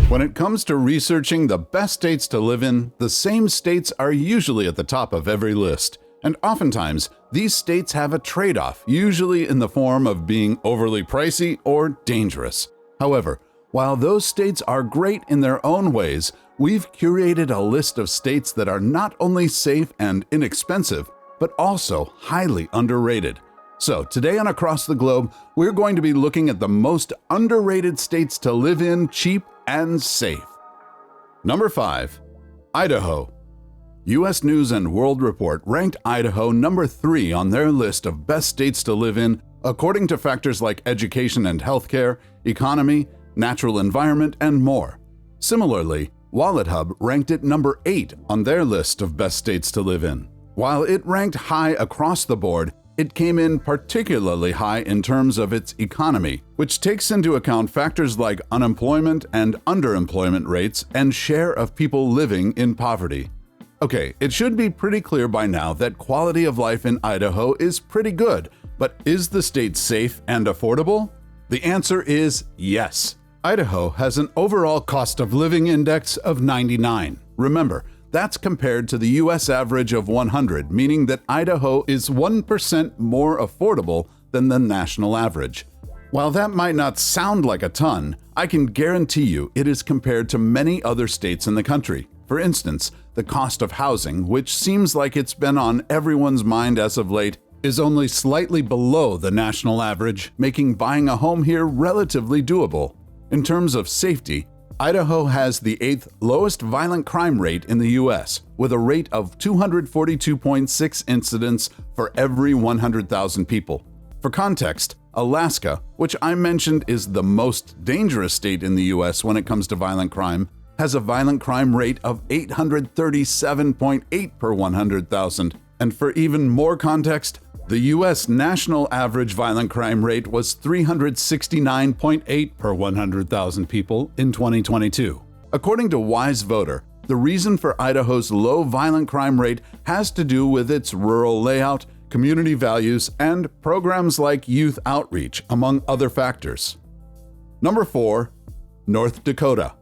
When it comes to researching the best states to live in, the same states are usually at the top of every list. And oftentimes, these states have a trade-off, usually in the form of being overly pricey or dangerous. However, while those states are great in their own ways, we've curated a list of states that are not only safe and inexpensive, but also highly underrated. So today on Across the Globe, we're going to be looking at the most underrated states to live in cheap and safe. Number 5. Idaho. U.S. News & World Report ranked Idaho number 3 on their list of best states to live in according to factors like education and healthcare, economy, natural environment, and more. Similarly, WalletHub ranked it number 8 on their list of best states to live in. While it ranked high across the board, it came in particularly high in terms of its economy, which takes into account factors like unemployment and underemployment rates and share of people living in poverty. Okay, it should be pretty clear by now that quality of life in Idaho is pretty good, but is the state safe and affordable? The answer is yes. Idaho has an overall cost of living index of 99. Remember, that's compared to the U.S. average of 100, meaning that Idaho is 1% more affordable than the national average. While that might not sound like a ton, I can guarantee you it is compared to many other states in the country. For instance, the cost of housing, which seems like it's been on everyone's mind as of late, is only slightly below the national average, making buying a home here relatively doable. In terms of safety, Idaho has the 8th lowest violent crime rate in the U.S., with a rate of 242.6 incidents for every 100,000 people. For context, Alaska, which I mentioned is the most dangerous state in the U.S. when it comes to violent crime, has a violent crime rate of 837.8 per 100,000. And for even more context, the U.S. national average violent crime rate was 369.8 per 100,000 people in 2022. According to Wise Voter, the reason for Idaho's low violent crime rate has to do with its rural layout, community values, and programs like youth outreach, among other factors. Number 4. North Dakota.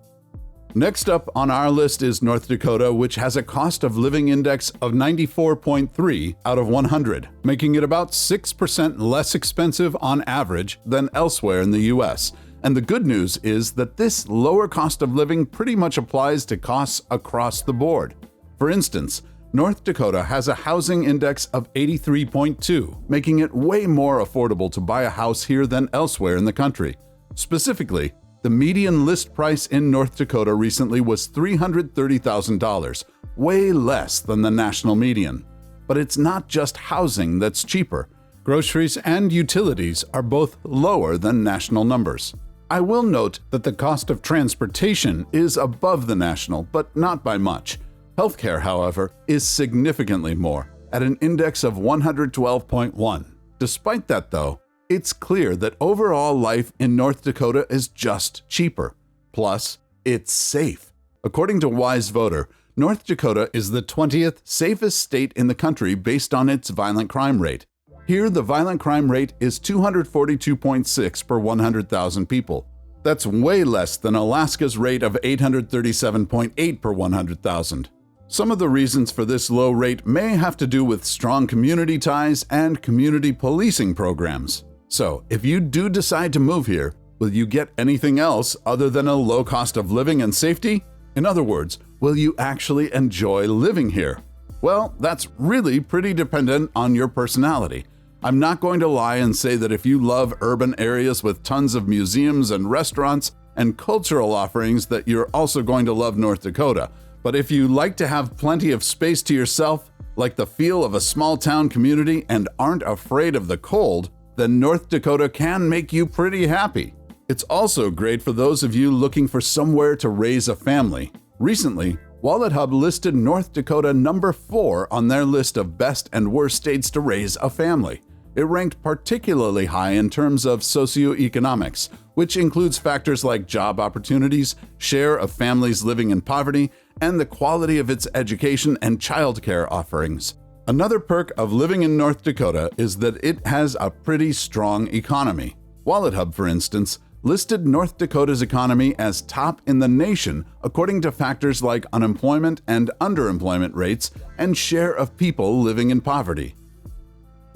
Next up on our list is North Dakota, which has a cost of living index of 94.3 out of 100, making it about 6% less expensive on average than elsewhere in the U.S. And the good news is that this lower cost of living pretty much applies to costs across the board. For instance, North Dakota has a housing index of 83.2, making it way more affordable to buy a house here than elsewhere in the country. Specifically, the median list price in North Dakota recently was $330,000, way less than the national median. But it's not just housing that's cheaper. Groceries and utilities are both lower than national numbers. I will note that the cost of transportation is above the national, but not by much. Healthcare, however, is significantly more, at an index of 112.1. Despite that, though, it's clear that overall life in North Dakota is just cheaper. Plus, it's safe. According to Wise Voter, North Dakota is the 20th safest state in the country based on its violent crime rate. Here, the violent crime rate is 242.6 per 100,000 people. That's way less than Alaska's rate of 837.8 per 100,000. Some of the reasons for this low rate may have to do with strong community ties and community policing programs. So, if you do decide to move here, will you get anything else other than a low cost of living and safety? In other words, will you actually enjoy living here? Well, that's really pretty dependent on your personality. I'm not going to lie and say that if you love urban areas with tons of museums and restaurants and cultural offerings that you're also going to love North Dakota. But if you like to have plenty of space to yourself, like the feel of a small town community, and aren't afraid of the cold, then North Dakota can make you pretty happy. It's also great for those of you looking for somewhere to raise a family. Recently, WalletHub listed North Dakota number 4 on their list of best and worst states to raise a family. It ranked particularly high in terms of socioeconomics, which includes factors like job opportunities, share of families living in poverty, and the quality of its education and childcare offerings. Another perk of living in North Dakota is that it has a pretty strong economy. WalletHub, for instance, listed North Dakota's economy as top in the nation according to factors like unemployment and underemployment rates and share of people living in poverty.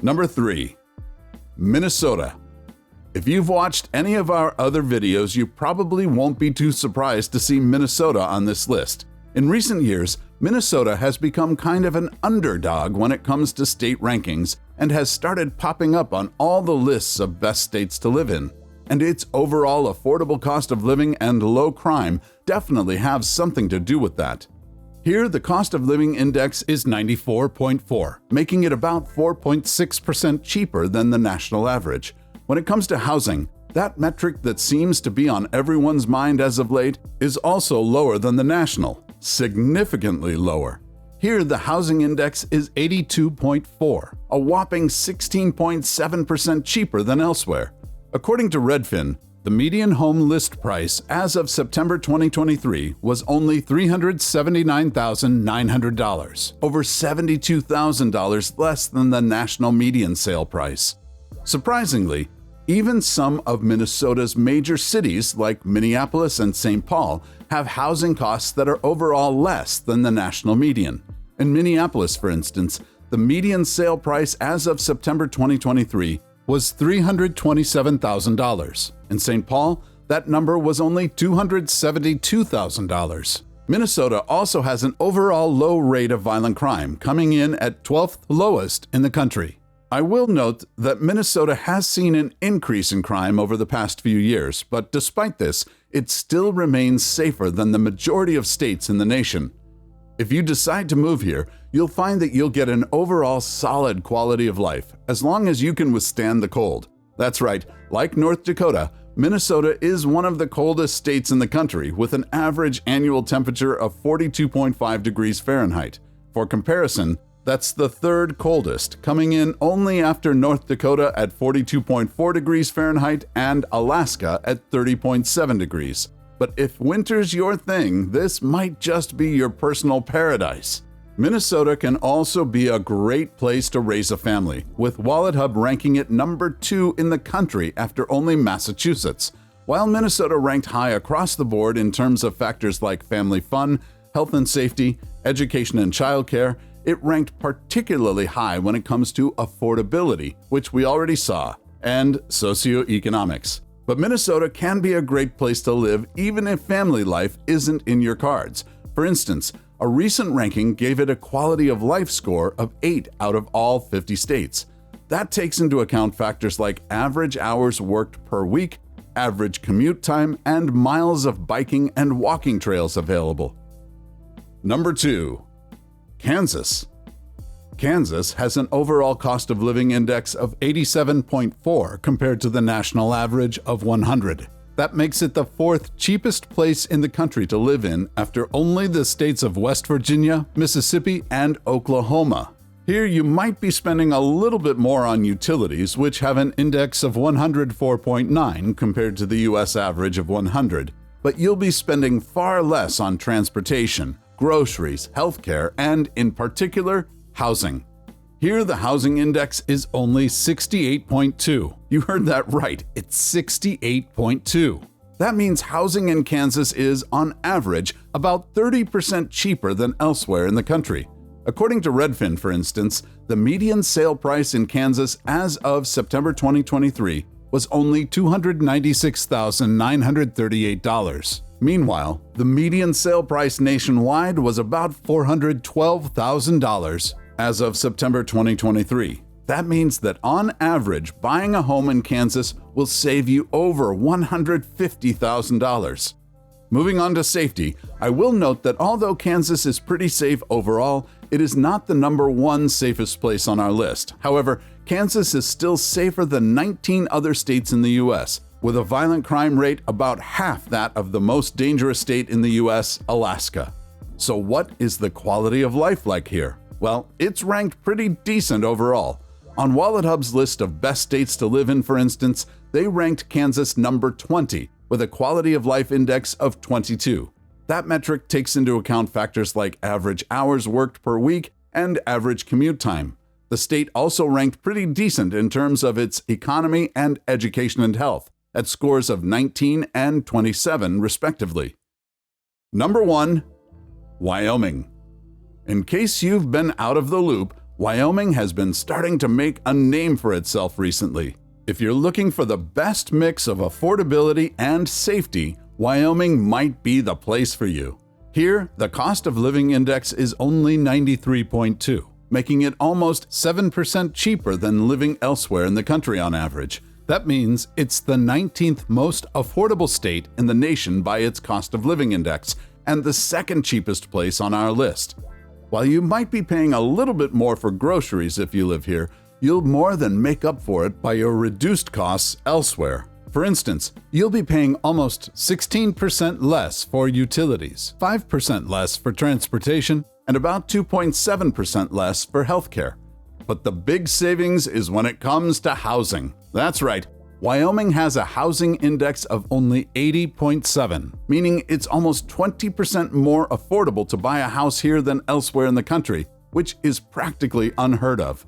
Number 3. Minnesota. If you've watched any of our other videos, you probably won't be too surprised to see Minnesota on this list. In recent years, Minnesota has become kind of an underdog when it comes to state rankings and has started popping up on all the lists of best states to live in. And its overall affordable cost of living and low crime definitely have something to do with that. Here, the cost of living index is 94.4, making it about 4.6% cheaper than the national average. When it comes to housing, that metric that seems to be on everyone's mind as of late is also lower than the national, significantly lower. Here, the housing index is 82.4, a whopping 16.7% cheaper than elsewhere. According to Redfin, the median home list price as of September 2023 was only $379,900, over $72,000 less than the national median sale price. Surprisingly, even some of Minnesota's major cities like Minneapolis and St. Paul have housing costs that are overall less than the national median. In Minneapolis, for instance, the median sale price as of September 2023 was $327,000. In St. Paul, that number was only $272,000. Minnesota also has an overall low rate of violent crime, coming in at 12th lowest in the country. I will note that Minnesota has seen an increase in crime over the past few years, but despite this, it still remains safer than the majority of states in the nation. If you decide to move here, you'll find that you'll get an overall solid quality of life, as long as you can withstand the cold. That's right, like North Dakota, Minnesota is one of the coldest states in the country, with an average annual temperature of 42.5 degrees Fahrenheit. For comparison, that's the third coldest, coming in only after North Dakota at 42.4 degrees Fahrenheit and Alaska at 30.7 degrees. But if winter's your thing, this might just be your personal paradise. Minnesota can also be a great place to raise a family, with WalletHub ranking it number 2 in the country after only Massachusetts. While Minnesota ranked high across the board in terms of factors like family fun, health and safety, education and childcare, it ranked particularly high when it comes to affordability, which we already saw, and socioeconomics. But Minnesota can be a great place to live even if family life isn't in your cards. For instance, a recent ranking gave it a quality of life score of 8 out of all 50 states. That takes into account factors like average hours worked per week, average commute time, and miles of biking and walking trails available. Number 2. Kansas. Kansas has an overall cost of living index of 87.4 compared to the national average of 100. That makes it the 4th cheapest place in the country to live in after only the states of West Virginia, Mississippi, and Oklahoma. Here you might be spending a little bit more on utilities, which have an index of 104.9 compared to the US average of 100, but you'll be spending far less on transportation, groceries, healthcare, and, in particular, housing. Here, the housing index is only 68.2. You heard that right, it's 68.2. That means housing in Kansas is, on average, about 30% cheaper than elsewhere in the country. According to Redfin, for instance, the median sale price in Kansas as of September 2023 was only $296,938. Meanwhile, the median sale price nationwide was about $412,000 as of September 2023. That means that on average, buying a home in Kansas will save you over $150,000. Moving on to safety, I will note that although Kansas is pretty safe overall, it is not the number 1 safest place on our list. However, Kansas is still safer than 19 other states in the U.S., with a violent crime rate about half that of the most dangerous state in the U.S., Alaska. So what is the quality of life like here? Well, it's ranked pretty decent overall. On WalletHub's list of best states to live in, for instance, they ranked Kansas number 20, with a quality of life index of 22. That metric takes into account factors like average hours worked per week and average commute time. The state also ranked pretty decent in terms of its economy and education and health. at scores of 19 and 27, respectively. Number 1. Wyoming. In case you've been out of the loop, Wyoming has been starting to make a name for itself recently. If you're looking for the best mix of affordability and safety, Wyoming might be the place for you. Here, the cost of living index is only 93.2, making it almost 7% cheaper than living elsewhere in the country on average. That means it's the 19th most affordable state in the nation by its cost of living index, and the second cheapest place on our list. While you might be paying a little bit more for groceries if you live here, you'll more than make up for it by your reduced costs elsewhere. For instance, you'll be paying almost 16% less for utilities, 5% less for transportation, and about 2.7% less for healthcare. But the big savings is when it comes to housing. That's right. Wyoming has a housing index of only 80.7, meaning it's almost 20% more affordable to buy a house here than elsewhere in the country, which is practically unheard of.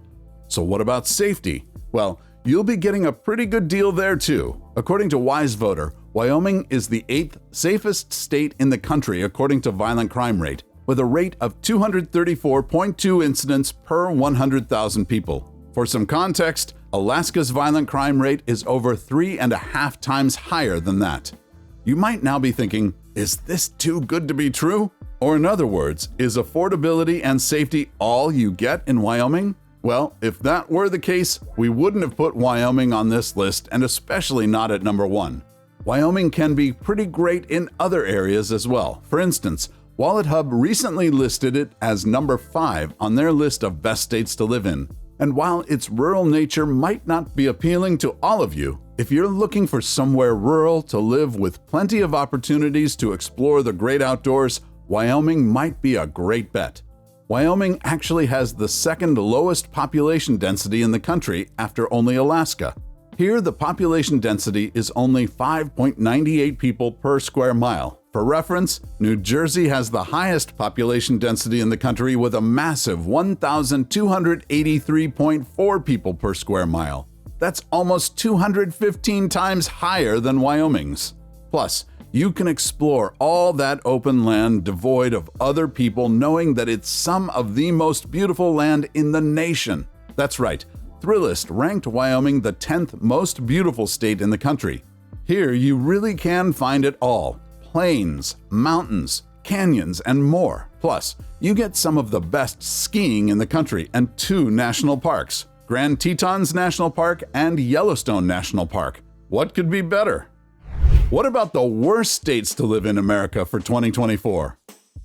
So what about safety? Well, you'll be getting a pretty good deal there too. According to WiseVoter, Wyoming is the 8th safest state in the country according to violent crime rate, with a rate of 234.2 incidents per 100,000 people. For some context, Alaska's violent crime rate is over 3.5 times higher than that. You might now be thinking, is this too good to be true? Or in other words, is affordability and safety all you get in Wyoming? Well, if that were the case, we wouldn't have put Wyoming on this list, and especially not at number 1. Wyoming can be pretty great in other areas as well. For instance, WalletHub recently listed it as number 5 on their list of best states to live in. And while its rural nature might not be appealing to all of you, if you're looking for somewhere rural to live with plenty of opportunities to explore the great outdoors, Wyoming might be a great bet. Wyoming actually has the second lowest population density in the country after only Alaska. Here, the population density is only 5.98 people per square mile. For reference, New Jersey has the highest population density in the country with a massive 1,283.4 people per square mile. That's almost 215 times higher than Wyoming's. Plus, you can explore all that open land devoid of other people, knowing that it's some of the most beautiful land in the nation. That's right, Thrillist ranked Wyoming the 10th most beautiful state in the country. Here you really can find it all: plains, mountains, canyons, and more. Plus, you get some of the best skiing in the country and 2 national parks: Grand Tetons National Park and Yellowstone National Park. What could be better? What about the worst states to live in America for 2024?